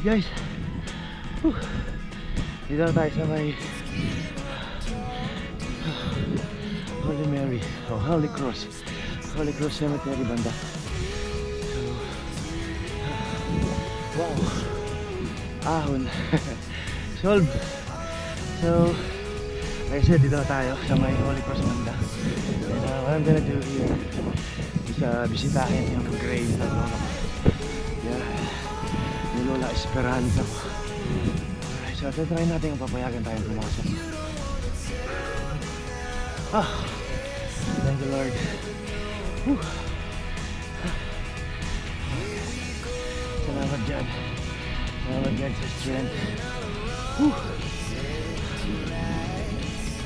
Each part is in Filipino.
guys. Dito na tayo sa may Holy Mary o Holy Cross Cemetery banda. So, wow, ahon. Solve. So like I said, dito na tayo sa may Holy Cross banda. And what I'm gonna do here is bisitahin yung grave ng lola ko. Yeah, yung Lola Esperanza ko. Alright, so try natin yung papayagan tayong pumasok. Thank you, Lord. Whew. Salamat dyan. Salamat dyan sa strength. Whew.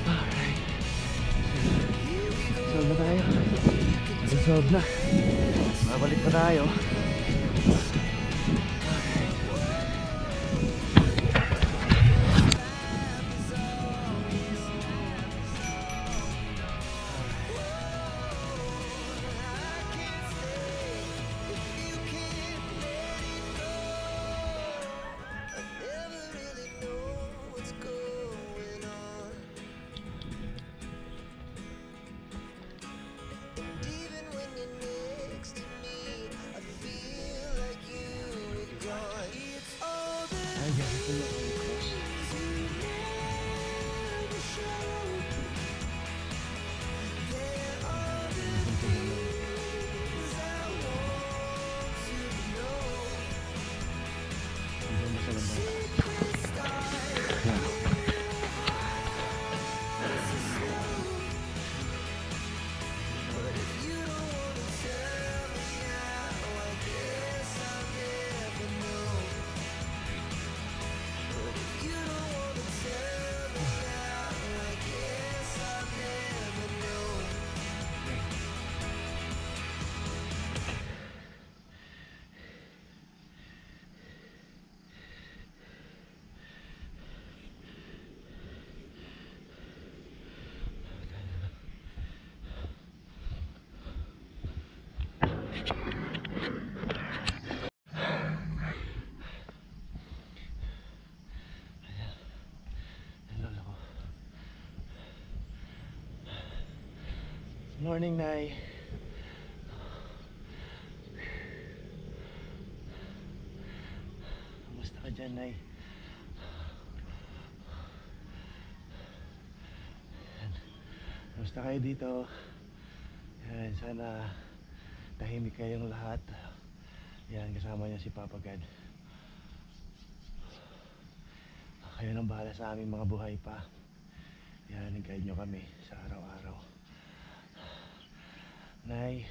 Alright. Solve na tayo. Solve na. Babalik pa tayo. Morning, Nay. Kamusta ka dyan, Nay? Kamusta kayo dito? Yan, sana tahimik kayong lahat. Yan, kasama niya si Papa God. Kayo nang bahala sa aming mga buhay pa. Yan, nag-guide nyo kami sa araw-araw. Nay,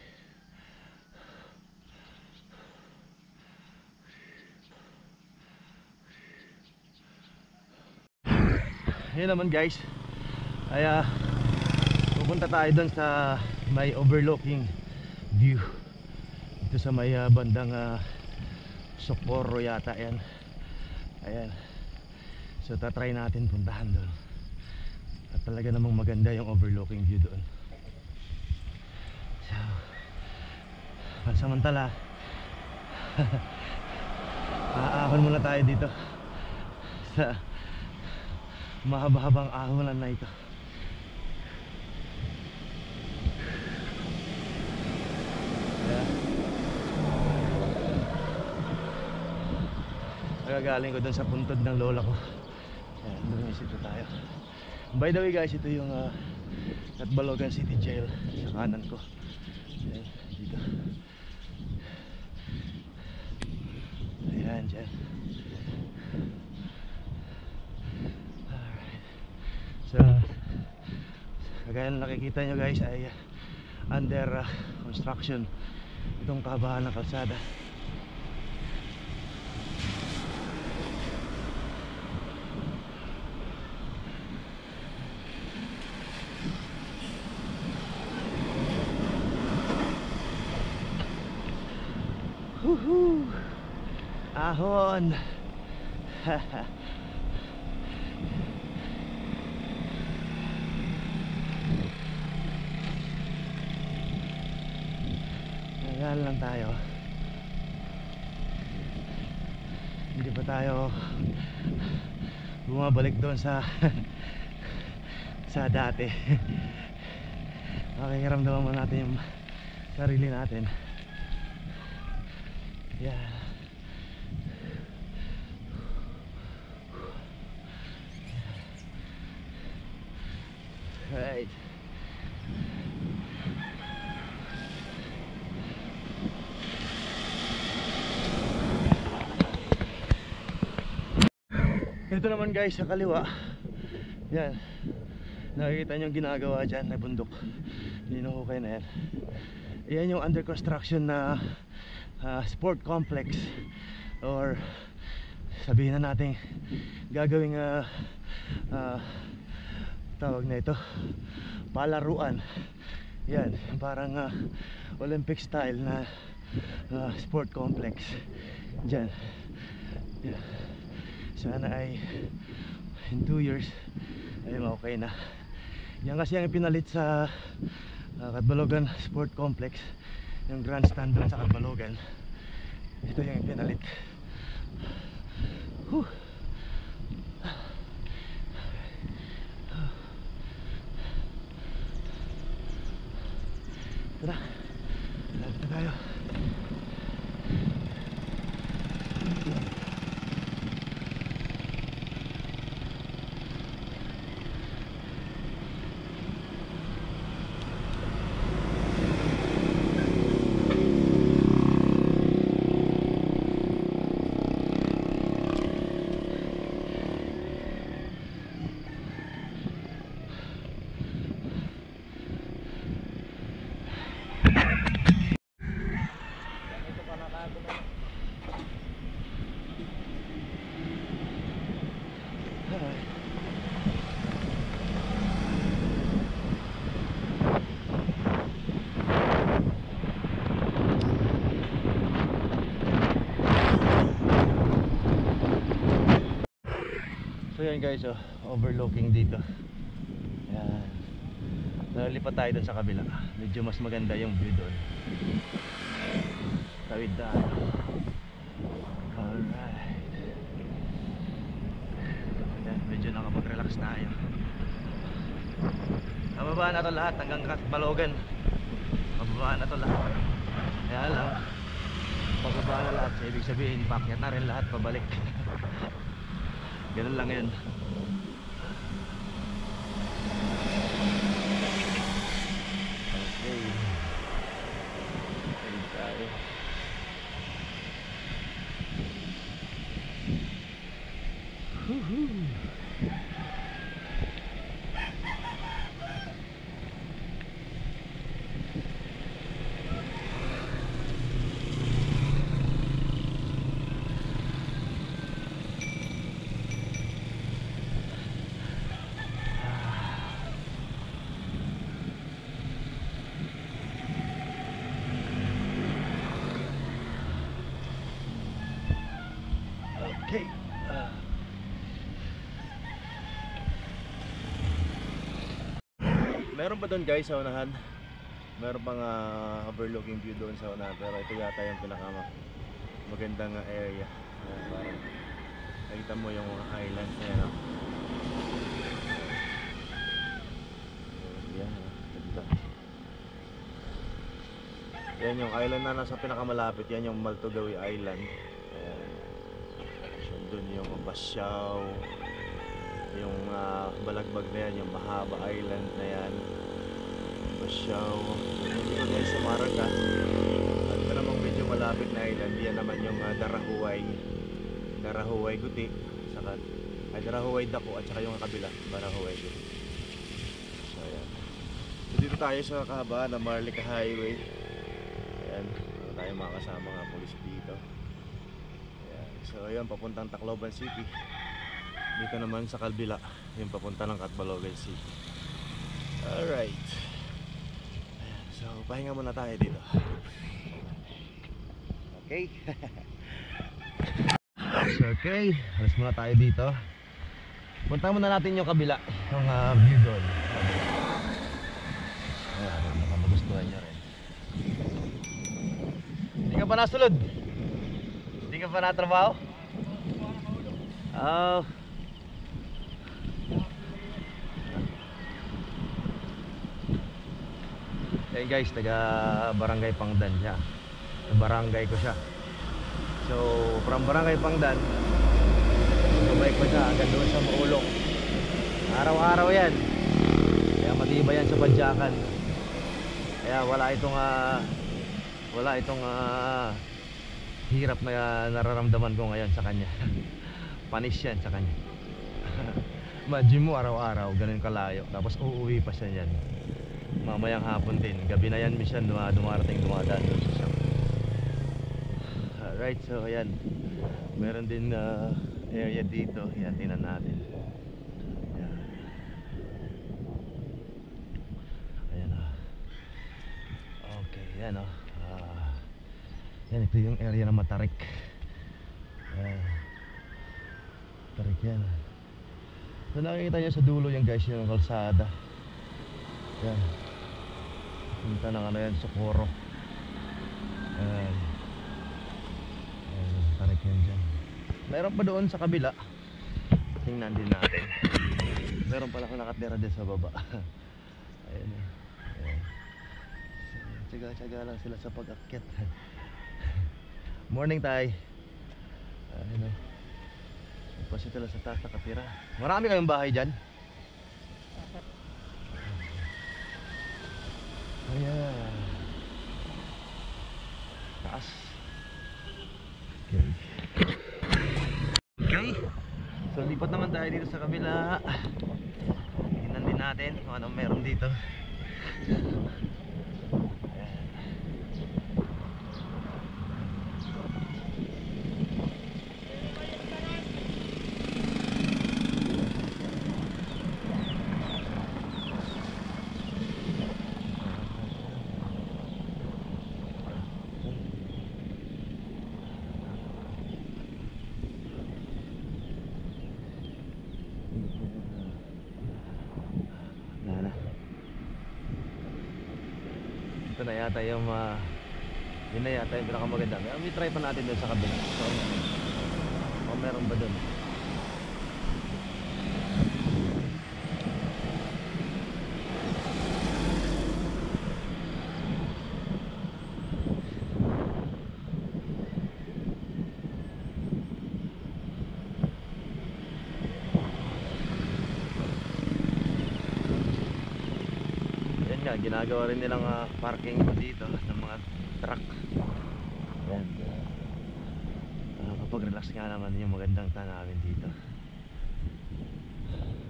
ayun naman guys, ay pupunta tayo dun sa may overlooking view dito sa may bandang Socorro yata yan. Ayan, so tatry natin puntahan dun at talaga namang maganda yung overlooking view doon. So pansamantala aahon muna tayo dito sa mahaba-habang ahonan na ito. Nagagaling ko dun sa puntod ng lola ko. Ayan, dumisito tayo. By the way guys, ito yung Catbalogan City Jail sa kanan ko. Ayan, dito. Ayan, dyan. Alright. So kagaya na nakikita nyo guys ay under construction itong kahabaan ng kalsada. Woohoo! Ahon! Ayan lang tayo. hindi pa tayo bumabalik doon sa sa dati. Pakiramdaman mo natin yung sarili natin. Yeah. Right. Ito naman guys sa kaliwa. Yan. Nakikita nyo yung ginagawa dyan na bundok. Hinuhukay na yan. Yan yung under construction na sport complex, or sabihin na natin gagawing tawag na ito palaruan. Yan, parang Olympic style na sport complex dyan. Yeah. Sana ay in 2 years ay okay na. Yan kasi ang pinalit sa Catbalogan Sport Complex, yung grandstand doon sa Catbalogan. Ito yung pinalit. Tara, lalapit na tayo. So yan guys, overlooking dito. Yan. Nalipat tayo dun sa kabila. Medyo mas maganda yung view doon. Tawid na. Alright. Yan, medyo nakapag-relax tayo. Mababaan na to lahat hanggang Catbalogan. Mababaan na to lahat. Kaya lang, pagbabaan na lahat, ibig sabihin paakyat na rin lahat pabalik. Ganun lang yun. Okay. Ayun tayo. Okay. Meron pa doon guys sa unahan. Meron pang overlooking view doon sa unahan. Pero ito yata yung pinaka magandang area. Parang nakita mo yung island na yan. Yan, ganda. Yan yung island na nasa pinakamalapit. Yan yung Maltugawi Island. Doon yung Basyaw, yung Balagbag na yan, yung Mahaba Island na yan, Basyaw. Dito guys sa Maraga, at ito namang medyo malapit na island, yan naman yung Darahuay Guti, saka Darahuay Dako, at saka yung kabila, Darahuay Guti. So ayan, so, dito tayo sa kahabaan ng Marlica Highway. Ayan, tayo mga kasama nga pulis dito. So ayun, papuntang Tacloban City. Dito naman sa kabila, yung papunta ng Catbalogan City. Alright. So pahinga muna tayo dito. Okay. So okay, alas muna tayo dito. Punta muna natin yung kabila, yung view doon. Ayan, baka magustuhan nyo rin. Hindi ka pa nasulod? Hindi ka pa natrabaho? Oh. Hey guys, taga Barangay Pangdan siya. Sa barangay ko siya. So, from Barangay Pangdan, bumalik pa siya hanggang doon sa Maulong. Araw-araw yan. Kaya matibay yan sa padyakan. Kaya wala itong hirap na nararamdaman ko ngayon sa kanya. Panis yan sa kanya. Imagine mo araw-araw ganun kalayo, tapos uuwi pa siya yan mamayang hapon din, gabi na yan minsan dumadaan doon sa shop. Alright, so ayan, meron din area dito, yan, tingnan natin. Ayan, okay, yan yan, ito yung area ng Matarik. Matarik yan. So nakikita nyo sa dulo yung guys, yung kalsada. Yan, punta ng ano yan, Socorro. Ayan, Matarik yan dyan. Meron pa doon sa kabila, tingnan din natin. Meron pala akong nakatira din sa baba. Ayan, ayan. Tsaga-tsaga lang sila sa pag-akyat. Morning, Tay. Ayan, pasi sila sa taas nakatira. Marami kayong bahay dyan? Ayan, taas. Okay, so lipat naman tayo dito sa kabila. Tingnan din natin kung anong meron dito. Ito na yata yung yun na yata yung pinakamaganda. May try pa natin doon sa kabila. So, meron ba doon? Ginagawa rin nilang parking dito ng mga truck. Ayan. Kapag relax nga naman yung magandang tanawin dito.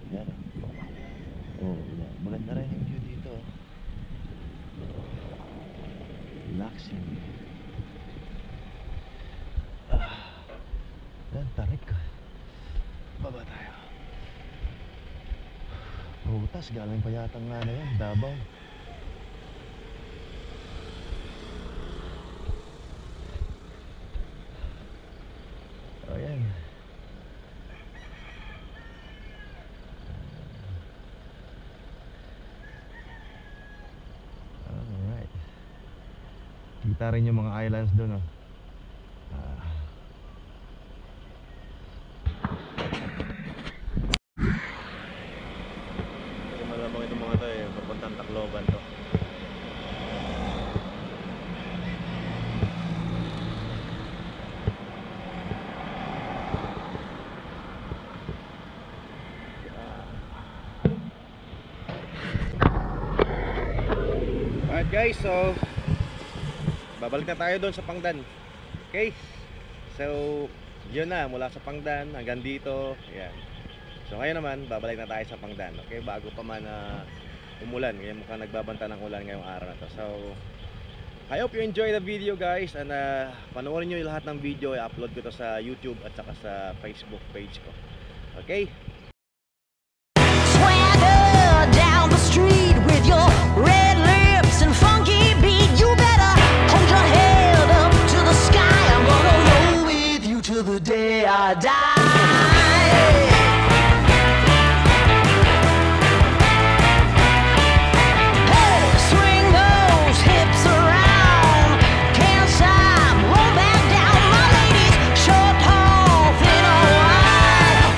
Ayan. Oh, yeah. Maganda rin yung view dito. Relaxing. Ayan, tarik. Baba tayo. Butas, galing pa yata nga na yan, Davao. Ayan. Alright. Kita rin yung mga islands doon, oh. Malamang itong mga tayo, papuntang Tacloban to. Alright guys, so babalik na tayo doon sa Pangdan. Okay, so yun na, mula sa Pangdan hanggang dito. Ayan. So ngayon naman, babalik na tayo sa Pangdan. Okay, bago pa man umulan. Ngayon mukhang nagbabanta ng ulan ngayong araw na to. So I hope you enjoy the video guys. And panoorin nyo yung lahat ng video. I-upload ko to sa YouTube at saka sa Facebook page ko. Okay, Swagger down the street with your red lips and funky beat. You better hold your head up to the sky. I'm gonna roll with you till the day I die. Hey, swing those hips around. Can't stop, roll back down. My ladies, short, tall, thin or wide.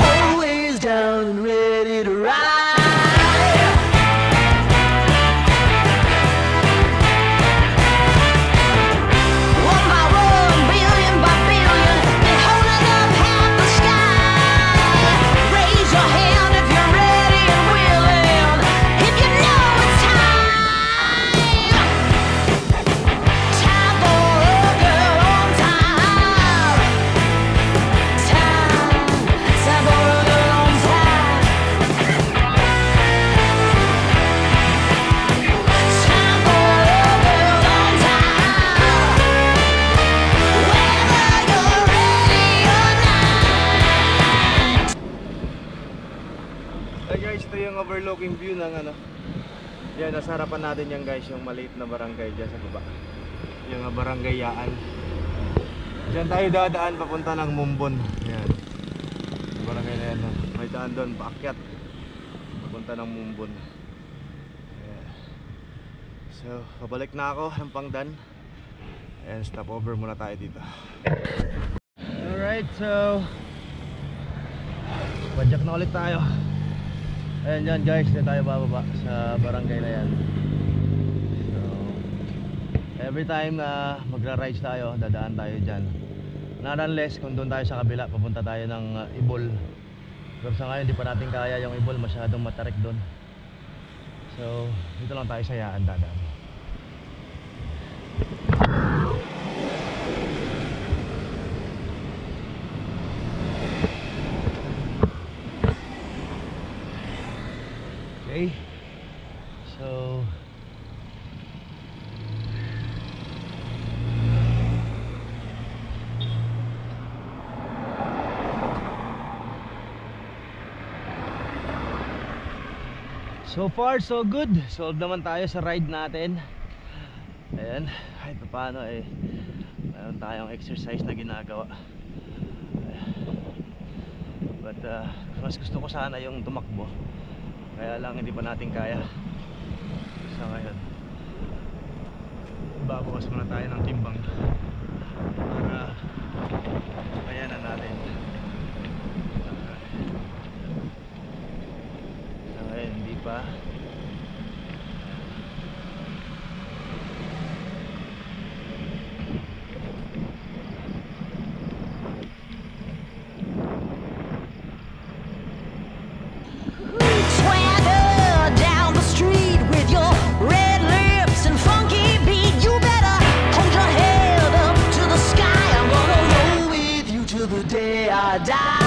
overlooking view ng ano. Yan, nasa harapan natin yan guys, yung maliit na barangay dyan sa baba. Yung barangay Yaan. Diyan tayo dadaan papunta ng Mumbon. Yan. Yung barangay na yan, no? May daan doon, paakyat. Papunta ng Mumbon. Yan. So, pabalik na ako ng Pangdan. And stop over muna tayo dito. Alright, so padyak na ulit tayo. Ayan dyan guys, dyan tayo bababa sa barangay na yan. So, every time na magra-rides tayo, dadaan tayo dyan. Not unless kung doon tayo sa kabila, papunta tayo ng Ibol. Pero sa ngayon, di pa natin kaya yung Ibol, masyadong matarik doon. So, dito lang tayo sa Yaan dadaan. Okay, so far so good. Solve naman tayo sa ride natin. Ayan, kahit paano eh meron tayong exercise na ginagawa. But mas gusto ko sana yung tumakbo. Kaya lang hindi pa natin kaya sa ngayon. Babawas muna tayo ng timbang para kayanan natin. Sa ngayon hindi pa. I die.